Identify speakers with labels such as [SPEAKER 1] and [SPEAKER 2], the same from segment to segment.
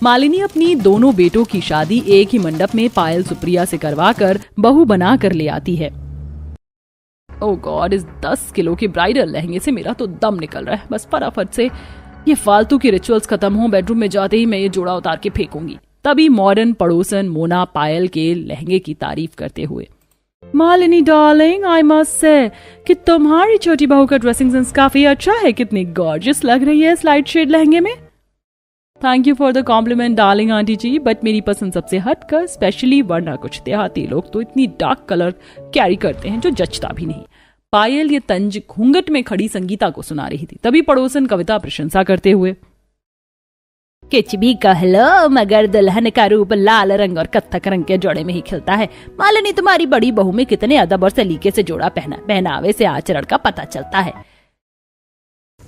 [SPEAKER 1] मालिनी अपनी दोनों बेटों की शादी एक ही मंडप में पायल सुप्रिया से करवाकर बहू बना कर ले आती है। ओह गॉड, इस 10 किलो के ब्राइडल लहंगे से मेरा तो दम निकल रहा है। बस फटाफट से ये फालतू की रिचुअल्स खत्म हो, बेडरूम में जाते ही मैं ये जोड़ा उतार के फेंकूंगी। तभी मॉडर्न पड़ोसन मोना पायल के लहंगे की तारीफ करते हुए, Malini darling, I must say कि तुम्हारी छोटी बहू का ड्रेसिंग सेंस काफी अच्छा है। कितनी गॉर्जियस लग रही है इस लाइट शेड लहंगे में। Thank you for the compliment darling aunty ji, but मेरी पसंद सबसे हटकर, स्पेशली वरना कुछ देहाती लोग तो इतनी डार्क कलर कैरी करते हैं जो जचता भी नहीं। पायल ये तंज घूंघट में खड़ी संगीता को सुना रही थी। तभी पड़ोसन कविता प्रशंसा करते हुए, कुछ भी कह लो मगर दुल्हन का रूप लाल रंग और कत्थक रंग के जोड़े में ही खिलता है। मालिनी, तुम्हारी बड़ी बहू में कितने अदब और सलीके से जोड़ा पहनावे से आचरण का पता चलता है।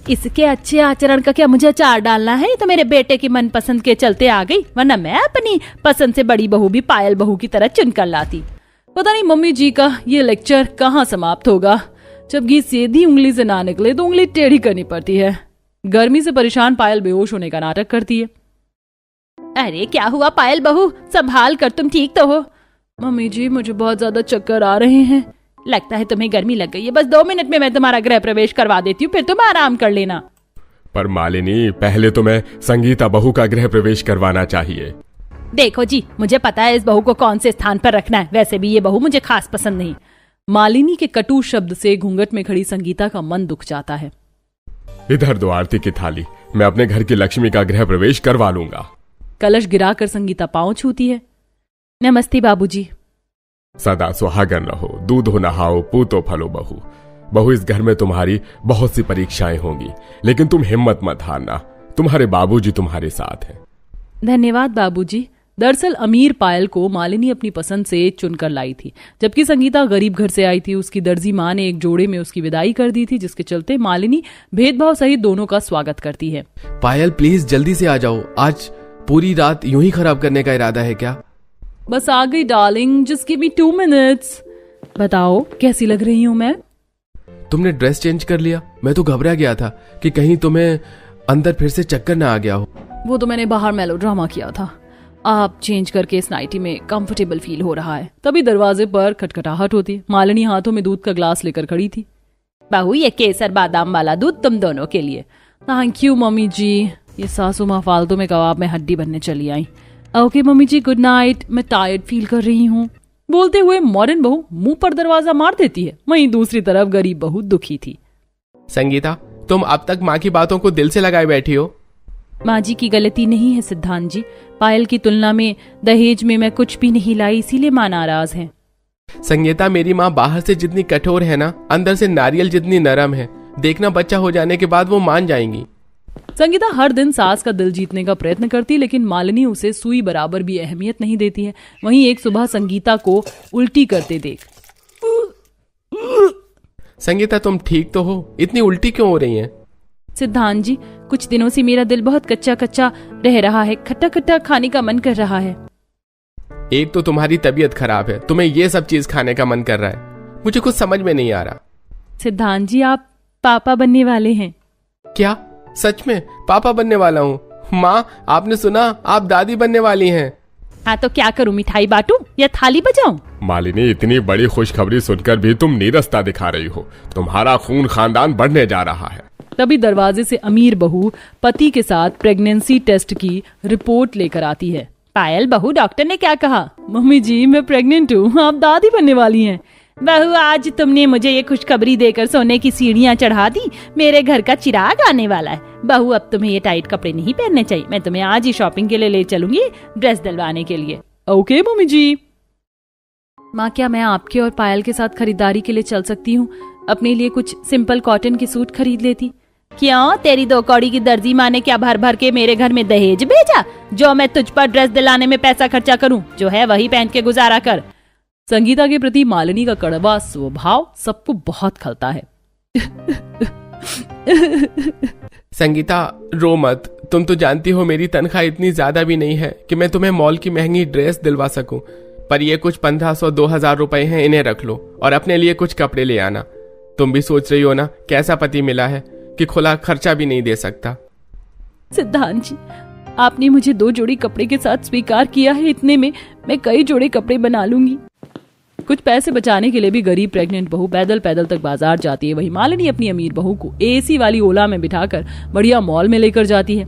[SPEAKER 1] इसके अच्छे आचरण का क्या मुझे अचार डालना है? तो मेरे बेटे की मनपसंद के चलते आ गई, वरना मैं अपनी पसंद से बड़ी बहू भी पायल बहू की तरह चुनकर लाती। पता नहीं मम्मी जी का ये लेक्चर कहाँ समाप्त होगा। जब घी सीधी उंगली से ना निकले तो उंगली टेढ़ी करनी पड़ती है। गर्मी से परेशान पायल बेहोश होने का नाटक करती है। अरे क्या हुआ पायल बहू, संभाल कर, तुम ठीक तो हो? मम्मी जी, मुझे बहुत ज्यादा चक्कर आ रहे हैं। लगता है तुम्हें गर्मी लग गई है। बस 2 मिनट में मैं तुम्हारा गृह प्रवेश करवा देती हूँ, फिर तुम आराम कर लेना।
[SPEAKER 2] पर मालिनी, पहले तो मैं संगीता बहू का गृह प्रवेश करवाना चाहिए।
[SPEAKER 1] देखो जी, मुझे पता है इस बहू को कौन से स्थान पर रखना है। वैसे भी ये बहू मुझे खास पसंद नहीं। मालिनी के कटु शब्द से घूंघट में खड़ी संगीता का मन दुख जाता है।
[SPEAKER 2] इधर दो आरती की थाली, मैं अपने घर की लक्ष्मी का गृह प्रवेश करवा लूंगा।
[SPEAKER 1] कलश गिराकर संगीता पांव छूती है। नमस्ते बाबूजी।
[SPEAKER 2] सदा सुहागन रहो, दूधो नहाओ, पूतो फलो बहू। बहू, इस घर में तुम्हारी बहुत सी परीक्षाएं होंगी, लेकिन तुम हिम्मत मत हारना, तुम्हारे बाबूजी तुम्हारे साथ हैं।
[SPEAKER 1] धन्यवाद बाबूजी। दरअसल अमीर पायल को मालिनी अपनी पसंद से चुनकर लाई थी, जबकि संगीता गरीब घर से आई थी। उसकी दर्जी माँ ने एक जोड़े में उसकी विदाई कर दी थी, जिसके चलते मालिनी भेदभाव सहित दोनों का स्वागत करती है।
[SPEAKER 3] पायल प्लीज जल्दी से आ जाओ, आज पूरी रात यूं ही खराब करने का इरादा है क्या?
[SPEAKER 1] बस आ गई darling, just give me 2 minutes. बताओ कैसी लग रही हूँ मैं?
[SPEAKER 3] तुमने ड्रेस चेंज कर लिया? मैं तो घबरा गया था कि कहीं तुम्हें अंदर फिर से चक्कर ना आ गया हो।
[SPEAKER 1] वो तो मैंने बाहर मेलोड्रामा किया था। आप चेंज करके इस नाइटी में कंफर्टेबल फील हो रहा है। तभी दरवाजे पर खटखटाहट होती। मालिनी हाथों में दूध का ग्लास लेकर खड़ी थी। बहू, ये केसर बादाम वाला दूध तुम दोनों के लिए। थैंक यू मम्मी जी। ये सासू माँ फालतू में कबाब में हड्डी बनने चली आई। ओके मम्मी जी, गुड नाइट, मैं टायर्ड फील कर रही हूँ। बोलते हुए मॉडर्न बहू मुंह पर दरवाजा मार देती है। वहीं दूसरी तरफ गरीब बहू दुखी थी।
[SPEAKER 3] संगीता, तुम अब तक माँ की बातों को दिल से लगाए बैठी हो।
[SPEAKER 1] माँ जी की गलती नहीं है सिद्धांत जी। पायल की तुलना में दहेज में मैं कुछ भी नहीं लाई, इसीलिए माँ नाराज है।
[SPEAKER 3] संगीता, मेरी माँ बाहर से जितनी कठोर है ना, अंदर से नारियल जितनी नरम है। देखना, बच्चा हो जाने के बाद वो मान जाएंगी।
[SPEAKER 1] संगीता हर दिन सास का दिल जीतने का प्रयत्न करती, लेकिन मालिनी उसे सुई बराबर भी अहमियत नहीं देती है। वहीं एक सुबह संगीता को उल्टी करते देख,
[SPEAKER 3] संगीता तुम ठीक तो हो? इतनी उल्टी क्यों हो रही हैं?
[SPEAKER 1] सिद्धांत जी, कुछ दिनों से मेरा दिल बहुत कच्चा कच्चा रह रहा है। खट्टा खट्टा खाने का मन कर रहा है।
[SPEAKER 3] एक तो तुम्हारी तबीयत खराब है, तुम्हें ये सब चीज खाने का मन कर रहा है। मुझे कुछ समझ में नहीं आ रहा।
[SPEAKER 1] सिद्धांत जी, आप पापा बनने वाले हैं।
[SPEAKER 3] क्या? सच में पापा बनने वाला हूँ? माँ, आपने सुना, आप दादी बनने वाली हैं।
[SPEAKER 1] हाँ तो क्या करूँ, मिठाई बांटूं या थाली बजाऊं?
[SPEAKER 2] मालिनी, इतनी बड़ी खुशखबरी सुनकर भी तुम नीरसता दिखा रही हो। तुम्हारा खून खानदान बढ़ने जा रहा है।
[SPEAKER 1] तभी दरवाजे से अमीर बहू पति के साथ प्रेगनेंसी टेस्ट की रिपोर्ट लेकर आती है। पायल बहू, डॉक्टर ने क्या कहा? मम्मी जी, मैं प्रेग्नेंट हूँ, आप दादी बनने वाली हैं। बहू, आज तुमने मुझे ये खुशखबरी देकर सोने की सीढ़ियाँ चढ़ा दी। मेरे घर का चिराग आने वाला है। बहू, अब तुम्हें ये टाइट कपड़े नहीं पहनने चाहिए। मैं तुम्हें आज ही शॉपिंग के लिए ले चलूंगी, ड्रेस दिलवाने के लिए। ओके मम्मी जी। माँ, क्या मैं आपके और पायल के साथ खरीदारी के लिए चल सकती हूँ? अपने लिए कुछ सिंपल कॉटन के सूट खरीद लेती। क्यों, तेरी 2 कौड़ी की दर्जी माँ ने क्या भर भर के मेरे घर में दहेज भेजा जो मैं तुझ पर ड्रेस दिलाने में पैसा खर्चा करूं? जो है वही पहन के गुजारा कर। संगीता के प्रति मालिनी का कड़वा स्वभाव सबको बहुत खलता है।
[SPEAKER 3] संगीता, रो मत। तुम तो जानती हो मेरी तनख्वाह इतनी ज्यादा भी नहीं है कि मैं तुम्हें मॉल की महंगी ड्रेस दिलवा सकूं। पर ये कुछ 1500-2000 रुपए हैं, इन्हें रख लो और अपने लिए कुछ कपड़े ले आना। तुम भी सोच रही हो ना, कैसा पति मिला है कि खुला खर्चा भी नहीं दे सकता।
[SPEAKER 1] सिद्धांत जी, आपने मुझे 2 जोड़ी कपड़े के साथ स्वीकार किया है, इतने में मैं कई जोड़े कपड़े बना लूंगी। कुछ पैसे बचाने के लिए भी गरीब प्रेग्नेंट बहू पैदल पैदल तक बाजार जाती है। वही मालिनी अपनी अमीर बहू को एसी वाली ओला में बिठाकर बढ़िया मॉल में लेकर जाती है।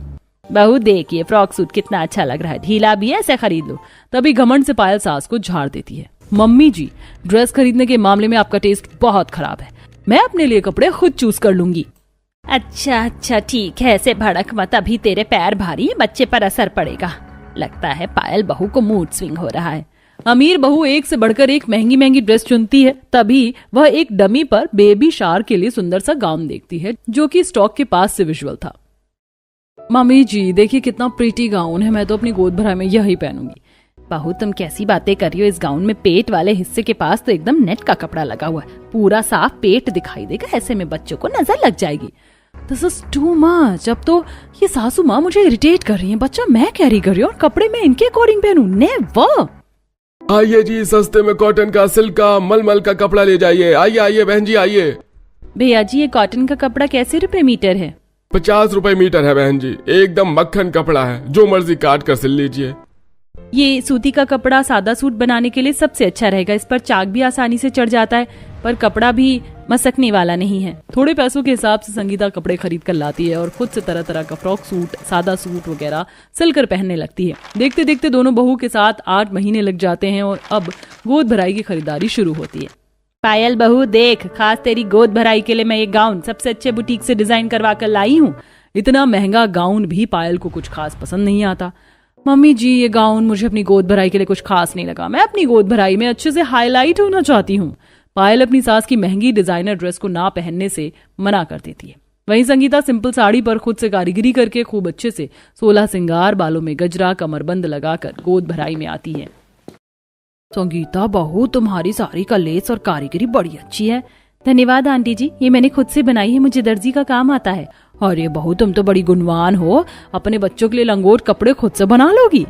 [SPEAKER 1] बहू देखिए फ्रॉक सूट कितना अच्छा लग रहा है, ढीला भी है, ऐसे खरीद लो। तभी घमंड से पायल सास को झाड़ देती है। मम्मी जी, ड्रेस खरीदने के मामले में आपका टेस्ट बहुत खराब है, मैं अपने लिए कपड़े खुद चूज कर लूंगी। अच्छा ठीक है, ऐसे भड़क मत, अभी तेरे पैर भारी है, बच्चे पर असर पड़ेगा। लगता है पायल बहू को मूड स्विंग हो रहा है। अमीर बहू एक से बढ़कर एक महंगी महंगी ड्रेस चुनती है। तभी वह एक डमी पर बेबी शार के लिए सुंदर सा गाउन देखती है जो कि स्टॉक के पास से विजुअल था। मम्मी जी देखिए कितना प्रीटी गाउन है, मैं तो अपनी गोद भराई में यही पहनूंगी। बहू तुम कैसी बातें कर रही हो, इस गाउन में पेट वाले हिस्से के पास तो एकदम नेट का कपड़ा लगा हुआ है, पूरा साफ पेट दिखाई देगा, ऐसे में बच्चों को नजर लग जाएगी। This is too much. अब तो ये सासू माँ मुझे इरिटेट कर रही है, बच्चा मैं कैरी कर रही हूँ और कपड़े में इनके अकॉर्डिंग पहनूं, नेवर।
[SPEAKER 2] आइए जी, सस्ते में कॉटन का, सिल्क का, मलमल का कपड़ा ले जाइए। आइए आइए बहन जी आइए।
[SPEAKER 1] भैया जी ये कॉटन का कपड़ा कैसे रुपए मीटर है?
[SPEAKER 2] 50 रुपए मीटर है बहन जी, एकदम मक्खन कपड़ा है, जो मर्जी काट कर सिल लीजिए।
[SPEAKER 1] ये सूती का कपड़ा सादा सूट बनाने के लिए सबसे अच्छा रहेगा, इस पर चाक भी आसानी से चढ़ जाता है, पर कपड़ा भी मसकने वाला नहीं है। थोड़े पैसों के हिसाब से संगीता कपड़े खरीद कर लाती है और खुद से तरह तरह का फ्रॉक सूट, सादा सूट वगैरह सिलकर पहनने लगती है। देखते देखते दोनों बहू के साथ 8 महीने लग जाते हैं और अब गोद भराई की खरीदारी शुरू होती है। पायल बहू देख, खास तेरी गोद भराई के लिए मैं ये गाउन सबसे अच्छे बुटीक से डिजाइन करवा कर लाई हूँ। इतना महंगा गाउन भी पायल को कुछ खास पसंद नहीं आता। मम्मी जी ये गाउन मुझे अपनी गोद भराई के लिए कुछ खास नहीं लगा, मैं अपनी गोद भराई में अच्छे से हाईलाइट होना चाहती हूँ। पायल अपनी सास की महंगी डिजाइनर ड्रेस को ना पहनने से मना कर देती है। वहीं संगीता सिंपल साड़ी पर खुद से कारीगरी करके खूब अच्छे से 16 सिंगार, बालों में गजरा, कमरबंद लगाकर गोद भराई में आती है। संगीता बहू तुम्हारी साड़ी का लेस और कारीगरी बड़ी अच्छी है। धन्यवाद आंटी जी, ये मैंने खुद से बनाई है, मुझे दर्जी का काम आता है। अरे बहू तुम तो बड़ी गुणवान हो, अपने बच्चों के लिए लंगोट कपड़े खुद से बना लोगी।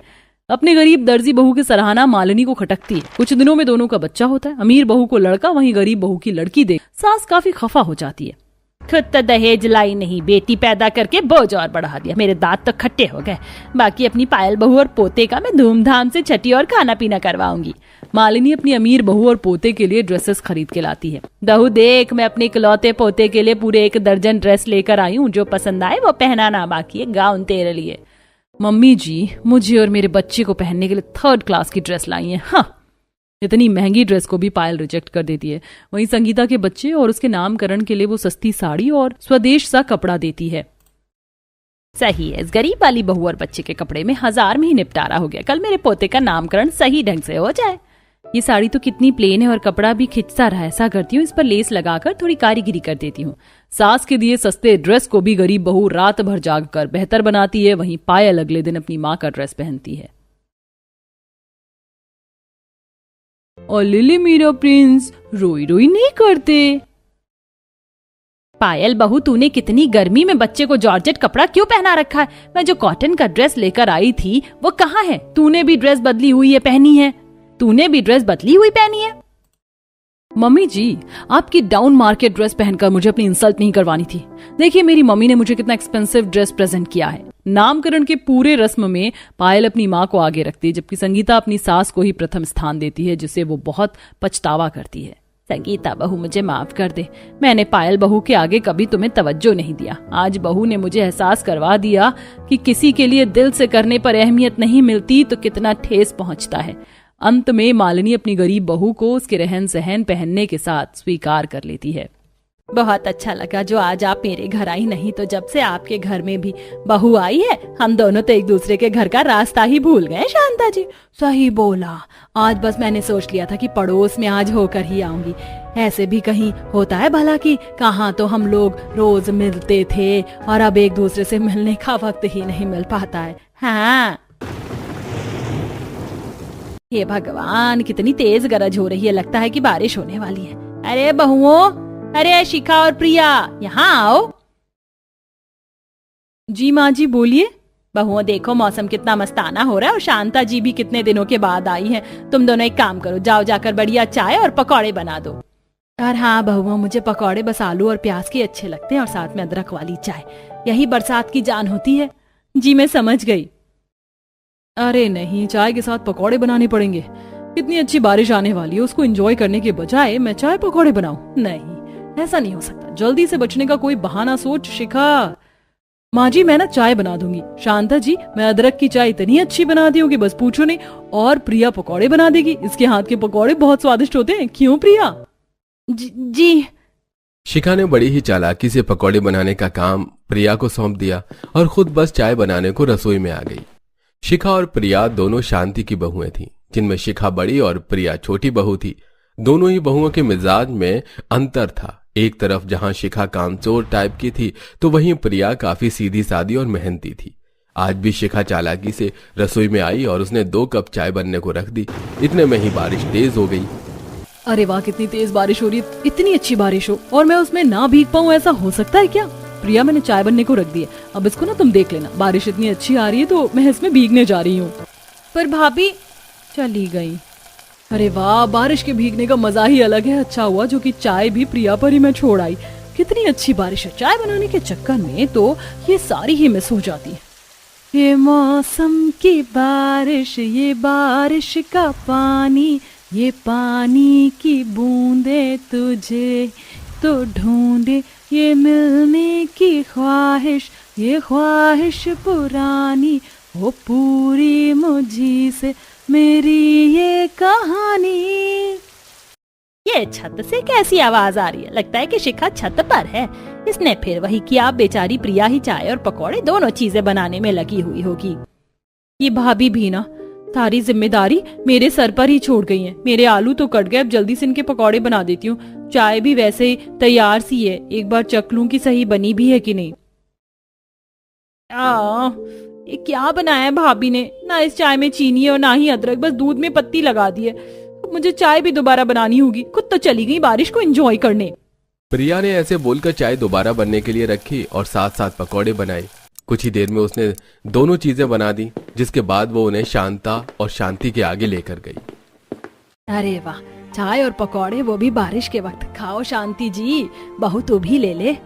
[SPEAKER 1] अपने गरीब दर्जी बहू की सराहना मालिनी को खटकती है। कुछ दिनों में दोनों का बच्चा होता है। अमीर बहू को लड़का, वहीं गरीब बहू की लड़की देख सास काफी खफा हो जाती है। खुद तो दहेज लाई नहीं, बेटी पैदा करके बोझ और बढ़ा दिया, मेरे दांत तो खट्टे हो गए। बाकी अपनी पायल बहू और पोते का मैं धूमधाम से छठी और खाना पीना करवाऊंगी। मालिनी अपनी अमीर बहू और पोते के लिए ड्रेसेस खरीद के लाती है। बहू देख, मैं अपने इकलौते पोते के लिए पूरे 1 दर्जन ड्रेस लेकर आई हूँ, जो पसंद आए वो पहनाना, बाकी है गाउन तेरे लिए। मम्मी जी मुझे और मेरे बच्चे को पहनने के लिए 3rd क्लास की ड्रेस लाई है। हाँ, इतनी महंगी ड्रेस को भी पायल रिजेक्ट कर देती है। वहीं संगीता के बच्चे और उसके नामकरण के लिए वो सस्ती साड़ी और स्वदेश सा कपड़ा देती है। सही है, इस गरीब वाली बहू और बच्चे के कपड़े में 1000 में ही निपटारा हो गया। कल मेरे पोते का नामकरण सही ढंग से हो जाए। ये साड़ी तो कितनी प्लेन है और कपड़ा भी खिंचता रहा। ऐसा करती हूँ, इस पर लेस लगाकर थोड़ी कारीगरी कर देती हूँ। सास के दिए सस्ते ड्रेस को भी गरीब बहू रात भर जाग कर बेहतर बनाती है। वहीं पायल अगले दिन अपनी माँ का ड्रेस पहनती है। और लिली मेरा प्रिंस रोई रोई नहीं करते। पायल बहू तूने कितनी गर्मी में बच्चे को जॉर्जेट कपड़ा क्यों पहना रखा है? मैं जो कॉटन का ड्रेस लेकर आई थी वो कहाँ है? तूने भी ड्रेस बदली हुई है पहनी है? तूने भी ड्रेस बदली हुई पहनी है? मम्मी जी आपकी डाउन मार्केट ड्रेस पहनकर मुझे अपनी इंसल्ट नहीं करवानी थी। देखिए मेरी मम्मी ने मुझे कितना एक्सपेंसिव ड्रेस प्रेजेंट किया है। नामकरण के पूरे रस्म में पायल अपनी माँ को आगे रखती है, जबकि संगीता अपनी सास को ही प्रथम स्थान देती है, जिसे वो बहुत पछतावा करती है। संगीता बहू मुझे माफ कर दे, मैंने पायल बहू के आगे कभी तुम्हें तवज्जो नहीं दिया। आज बहू ने मुझे एहसास करवा दिया कि किसी के लिए दिल से करने पर अहमियत नहीं मिलती तो कितना ठेस पहुंचता है। अंत में मालिनी अपनी गरीब बहू को उसके रहन सहन पहनने के साथ स्वीकार कर लेती है। बहुत अच्छा लगा जो आज आप मेरे घर आई, नहीं तो जब से आपके घर में भी बहू आई है हम दोनों तो एक दूसरे के घर का रास्ता ही भूल गए। शांता जी सही बोला, आज बस मैंने सोच लिया था कि पड़ोस में आज होकर ही आऊंगी। ऐसे भी कहीं होता है भला कि कहाँ तो हम लोग रोज मिलते थे और अब एक दूसरे से मिलने का वक्त ही नहीं मिल पाता है। हाँ हे भगवान, कितनी तेज गरज हो रही है, लगता है कि बारिश होने वाली है। अरे बहुओं, अरे शिखा और प्रिया यहाँ आओ। जी माँ जी बोलिए। बहुओं देखो मौसम कितना मस्ताना हो रहा है और शांता जी भी कितने दिनों के बाद आई हैं। तुम दोनों एक काम करो, जाओ जाकर बढ़िया चाय और पकौड़े बना दो। और हाँ बहुओं, मुझे पकौड़े बस आलू और प्याज के अच्छे लगते हैं और साथ में अदरक वाली चाय, यही बरसात की जान होती है। जी मैं समझ गई। अरे नहीं, चाय के साथ पकौड़े बनाने पड़ेंगे। इतनी अच्छी बारिश आने वाली है, उसको एंजॉय करने के बजाय मैं चाय पकौड़े बनाऊं? नहीं, ऐसा नहीं हो सकता। जल्दी से बचने का कोई बहाना सोच शिखा। माँ जी, मैं ना चाय बना दूंगी। शांता जी, मैं अदरक की चाय इतनी अच्छी बनाती हूँ कि बस पूछो नहीं। और प्रिया पकौड़े बना देगी, इसके हाथ के पकौड़े बहुत स्वादिष्ट होते हैं। क्यों प्रिया? जी।
[SPEAKER 3] शिखा ने बड़ी ही चालाकी से पकौड़े बनाने का काम प्रिया को सौंप दिया और खुद बस चाय बनाने को रसोई में आ गई। शिखा और प्रिया दोनों शांति की बहुएं थीं, जिनमें शिखा बड़ी और प्रिया छोटी बहू थी। दोनों ही बहुओं के मिजाज में अंतर था। एक तरफ जहां शिखा कामचोर टाइप की थी, तो वहीं प्रिया काफी सीधी सादी और मेहनती थी। आज भी शिखा चालाकी से रसोई में आई और उसने 2 कप चाय बनने को रख दी। इतने में ही बारिश तेज हो गई।
[SPEAKER 1] अरे वाह, कितनी तेज बारिश हो रही है। इतनी अच्छी बारिश हो और मैं उसमें ना भीग पाऊं, ऐसा हो सकता है क्या? प्रिया, मैंने चाय बनने को रख दी है, अब इसको ना तुम देख लेना। बारिश इतनी अच्छी आ रही है तो मैं इसमें भीगने जा रही हूँ। पर भाभी चली गई। अरे वाह, बारिश के भीगने का मजा ही अलग है। अच्छा हुआ जो कि चाय भी प्रिया पर ही मैं छोड़ आई। कितनी अच्छी बारिश है। चाय बनाने के चक्कर में तो ये सारी ही मिस हो जाती है। ये मौसम की बारिश, ये बारिश का पानी, ये पानी की बूंदे तुझे तो ढूंढे, ये मिलने की ख्वाहिश, ये ख्वाहिश पुरानी, वो पूरी मुझी से मेरी ये कहानी। ये छत से कैसी आवाज आ रही है? लगता है कि शिखा छत पर है। इसने फिर वही किया। बेचारी प्रिया ही चाय और पकौड़े दोनों चीजें बनाने में लगी हुई होगी। ये भाभी भी ना सारी जिम्मेदारी मेरे सर पर ही छोड़ गई है। मेरे आलू तो कट गए, अब जल्दी से इनके पकौड़े बना देती हूँ। चाय भी वैसे ही तैयार सी है, एक बार चख लूं कि सही बनी भी है कि नहीं। ये क्या बनाया है भाभी ने? ना इस चाय में चीनी है और ना ही अदरक, बस दूध में पत्ती लगा दी है। मुझे चाय भी दोबारा बनानी होगी। खुद तो चली गई बारिश को एंजॉय करने।
[SPEAKER 3] प्रिया ने ऐसे बोलकर चाय दोबारा बनने के लिए रखी और साथ साथ पकौड़े बनाए। कुछ ही देर में उसने दोनों चीजें बना दी, जिसके बाद वो उन्हें शांता और शांति के आगे लेकर गई।
[SPEAKER 1] अरे वाह, चाय और पकौड़े, वो भी बारिश के वक्त। खाओ शांति जी, बहू तू भी ले ले।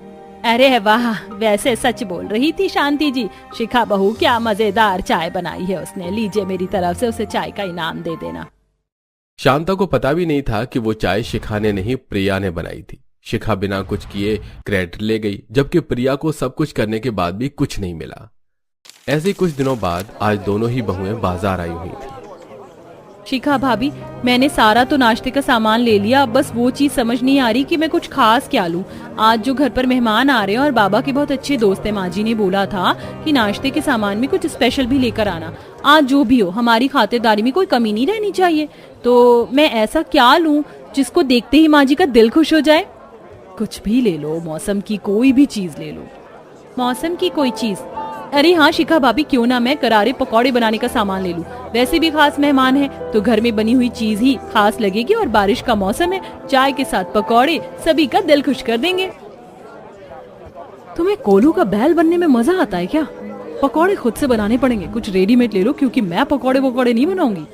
[SPEAKER 1] अरे वाह, वैसे सच बोल रही थी शांति जी। शिखा बहू क्या मजेदार चाय बनाई है उसने। लीजिए, मेरी तरफ से उसे चाय का इनाम दे देना।
[SPEAKER 3] शांता को पता भी नहीं था कि वो चाय शिखा ने नहीं, प्रिया ने बनाई थी। शिखा बिना कुछ किए क्रेडिट ले गई, जबकि प्रिया को सब कुछ करने के बाद भी कुछ नहीं मिला। ऐसे कुछ दिनों बाद आज दोनों ही बहुएं बाजार आई हुई थी।
[SPEAKER 1] शिखा भाभी, मैंने सारा तो नाश्ते का सामान ले लिया, अब बस वो चीज समझ नहीं आ रही कि मैं कुछ खास क्या लूं। आज जो घर पर मेहमान आ रहे हैं और बाबा के बहुत अच्छे दोस्त हैं, माँ जी ने बोला था कि नाश्ते के सामान में कुछ स्पेशल भी लेकर आना। आज जो भी हो, हमारी खातिरदारी में कोई कमी नहीं रहनी चाहिए। तो मैं ऐसा क्या लूं जिसको देखते ही माँ जी का दिल खुश हो जाए? कुछ भी ले लो, मौसम की कोई भी चीज ले लो। मौसम की कोई चीज? अरे हाँ शिखा भाभी, क्यों ना मैं करारे पकौड़े बनाने का सामान ले लूं। वैसे भी खास मेहमान है तो घर में बनी हुई चीज ही खास लगेगी, और बारिश का मौसम है, चाय के साथ पकौड़े सभी का दिल खुश कर देंगे। तुम्हें कोलू का बैल बनने में मजा आता है क्या? पकौड़े खुद से बनाने पड़ेंगे, कुछ रेडीमेड ले लो, क्योंकि मैं पकौड़े नहीं बनाऊंगी।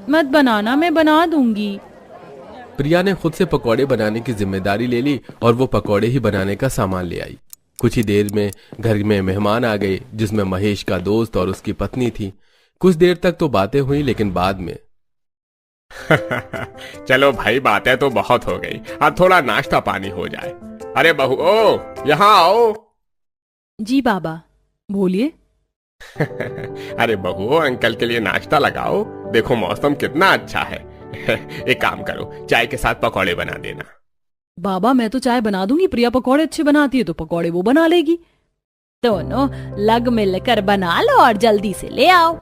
[SPEAKER 1] मत बनाना, मैं बना दूंगी।
[SPEAKER 3] प्रिया ने खुद से पकौड़े बनाने की जिम्मेदारी ले ली और वो पकौड़े ही बनाने का सामान ले आई। कुछ ही देर में घर में मेहमान आ गए, जिसमें महेश का दोस्त और उसकी पत्नी थी। कुछ देर तक तो बातें हुई, लेकिन बाद में
[SPEAKER 2] चलो भाई, बातें तो बहुत हो गई, अब थोड़ा नाश्ता पानी हो जाए। अरे बहू, ओ यहाँ आओ।
[SPEAKER 1] जी बाबा, बोलिए।
[SPEAKER 2] अरे बहू, अंकल के लिए नाश्ता लगाओ, देखो मौसम कितना अच्छा है। एक काम करो, चाय के साथ पकौड़े बना देना।
[SPEAKER 1] बाबा, मैं तो चाय बना दूंगी, प्रिया पकौड़े अच्छे बनाती है तो पकौड़े वो बना लेगी। दोनों लग मिलकर बना लो और जल्दी से ले आओ।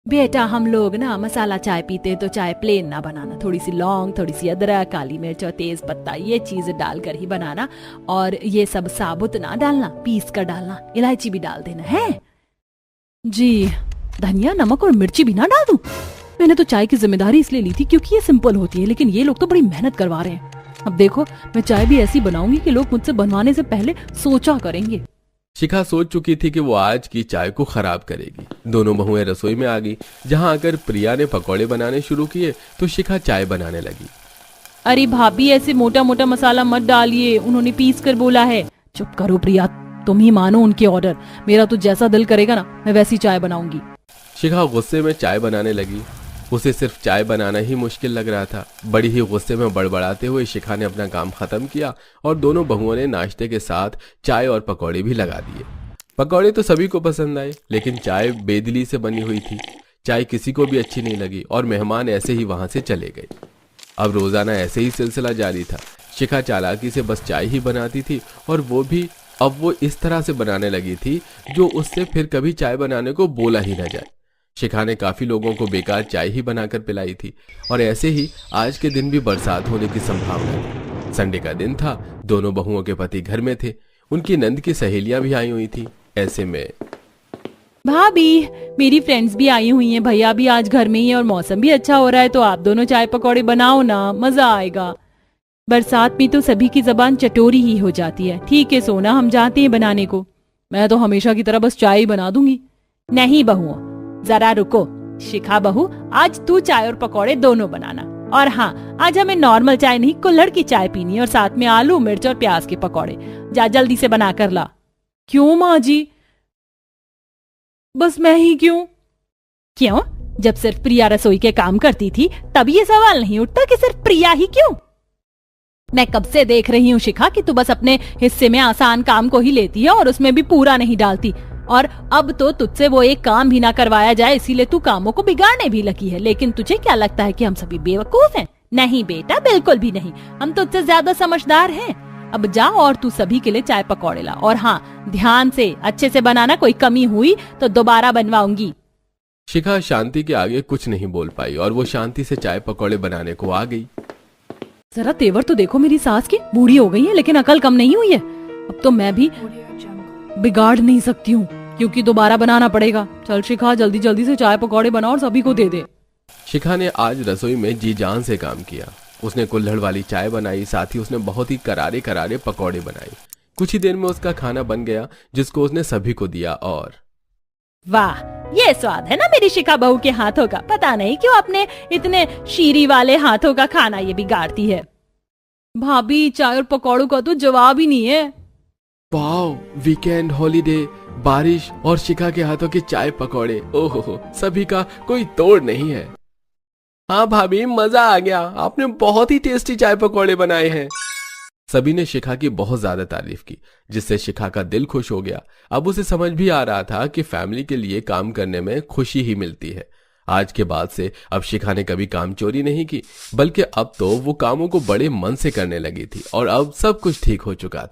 [SPEAKER 1] बेटा, हम लोग ना मसाला चाय पीते हैं तो चाय प्लेन ना बनाना, थोड़ी सी लौंग, थोड़ी सी अदरक, काली मिर्च और तेज पत्ता, ये चीज डालकर ही बनाना। और ये सब साबुत ना डालना, पीस कर डालना, इलायची भी डाल देना है जी। धनिया, नमक और मिर्ची भी ना डाल दूं? मैंने तो चाय की जिम्मेदारी इसलिए ली थी क्योंकि ये सिंपल होती है, लेकिन ये लोग तो बड़ी मेहनत करवा रहे हैं। अब देखो, मैं चाय भी ऐसी बनाऊंगी कि लोग मुझसे बनवाने से पहले सोचा करेंगे।
[SPEAKER 3] शिखा सोच चुकी थी कि वो आज की चाय को खराब करेगी। दोनों बहुएं रसोई में आ गई। जहां आकर प्रिया ने पकौड़े बनाने शुरू किए तो शिखा चाय बनाने लगी।
[SPEAKER 1] अरे भाभी, ऐसे मोटा मोटा मसाला मत डालिए, उन्होंने पीस कर बोला है। चुप करो प्रिया, तुम ही मानो उनके ऑर्डर। मेरा तो जैसा दिल करेगा ना, मैं वैसी चाय बनाऊंगी।
[SPEAKER 3] शिखा गुस्से में चाय बनाने लगी। उसे सिर्फ चाय बनाना ही मुश्किल लग रहा था। बड़ी ही गुस्से में बड़बड़ाते हुए शिखा ने अपना काम खत्म किया और दोनों बहुओं ने नाश्ते के साथ चाय और पकौड़े भी लगा दिए। पकौड़े तो सभी को पसंद आए, लेकिन चाय बेदिली से बनी हुई थी। चाय किसी को भी अच्छी नहीं लगी और मेहमान ऐसे ही वहां से चले गए। अब रोजाना ऐसे ही सिलसिला जारी था। शिखा चालाकी से बस चाय ही बनाती थी और वो भी अब वो इस तरह से बनाने लगी थी जो उससे फिर कभी चाय बनाने को बोला ही न जाए। शिखा ने काफी लोगों को बेकार चाय ही बनाकर पिलाई थी और ऐसे ही आज के दिन भी बरसात होने की संभावना थी। संडे का दिन था। दोनों बहुओं के पति घर में थे। उनकी नंद की सहेलियां भी आई हुई थी। ऐसे में
[SPEAKER 1] भाभी, मेरी फ्रेंड्स भी आई हुई हैं, भैया भी आज घर में ही है और मौसम भी अच्छा हो रहा है, तो आप दोनों चाय पकौड़े बनाओ ना, मजा आएगा। बरसात में तो सभी की जबान चटोरी ही हो जाती है। ठीक है सोना, हम जाते हैं बनाने को। मैं तो हमेशा की तरह बस चाय ही बना दूंगी। नहीं बहुओं, जरा रुको। शिखा बहू, आज तू चाय और पकौड़े दोनों बनाना। और हाँ, आज हमें नॉर्मल चाय नहीं, कुल्हड़ की चाय पीनी है और साथ में आलू मिर्च और प्याज के पकौड़े। जा जल्दी से बना कर ला। क्यों माँ जी? बस मैं ही क्यों? क्यों? जब सिर्फ प्रिया रसोई के काम करती थी तब ये सवाल नहीं उठता कि सिर्फ प्रिया ही क्यों? मैं कब से देख रही हूँ शिखा कि तू बस अपने हिस्से में आसान काम को ही लेती है और उसमें भी पूरा नहीं डालती। और अब तो तुझसे वो एक काम भी ना करवाया जाए, इसीलिए तू कामों को बिगाड़ने भी लगी है। लेकिन तुझे क्या लगता है कि हम सभी बेवकूफ हैं? नहीं बेटा, बिल्कुल भी नहीं। हम तुझसे ज्यादा समझदार हैं। अब जा और तू सभी के लिए चाय पकौड़े ला। और हाँ, ध्यान से अच्छे से बनाना, कोई कमी हुई तो दोबारा बनवाऊंगी।
[SPEAKER 3] शिखा शांति के आगे कुछ नहीं बोल पाई और वो शांति से चाय पकौड़े बनाने को आ गई।
[SPEAKER 1] जरा तेवर तो देखो मेरी सास की, बूढ़ी हो गई है लेकिन अकल कम नहीं हुई है। अब तो मैं भी बिगाड़ नहीं सकती हूँ क्योंकि दोबारा बनाना पड़ेगा। चल शिखा, जल्दी जल्दी से चाय पकौड़े बना और सभी को दे दे।
[SPEAKER 3] शिखा ने आज रसोई में जी जान से काम किया। उसने कुल्हड़ वाली चाय बनाई, साथ ही उसने बहुत ही करारे करारे पकौड़े बनाए। कुछ ही देर में उसका खाना बन गया जिसको उसने सभी को दिया। और
[SPEAKER 1] वाह, ये स्वाद है ना मेरी शिखा बहू के हाथों का। पता नहीं क्यों अपने इतने शीरी वाले हाथों का खाना ये बिगाड़ती है। भाभी, चाय और पकौड़ों का तो जवाब ही नहीं है।
[SPEAKER 3] वाओ, वीकेंड, हॉलीडे, बारिश और शिखा के हाथों के चाय पकौड़े, ओहो, सभी का कोई तोड़ नहीं है। हाँ भाभी, मजा आ गया। आपने बहुत ही टेस्टी चाय पकौड़े बनाए हैं। सभी ने शिखा की बहुत ज्यादा तारीफ की, जिससे शिखा का दिल खुश हो गया। अब उसे समझ भी आ रहा था कि फैमिली के लिए काम करने में खुशी ही मिलती है। आज के बाद से अब शिखा ने कभी काम चोरी नहीं की, बल्कि अब तो वो कामों को बड़े मन से करने लगी थी और अब सब कुछ ठीक हो चुका था।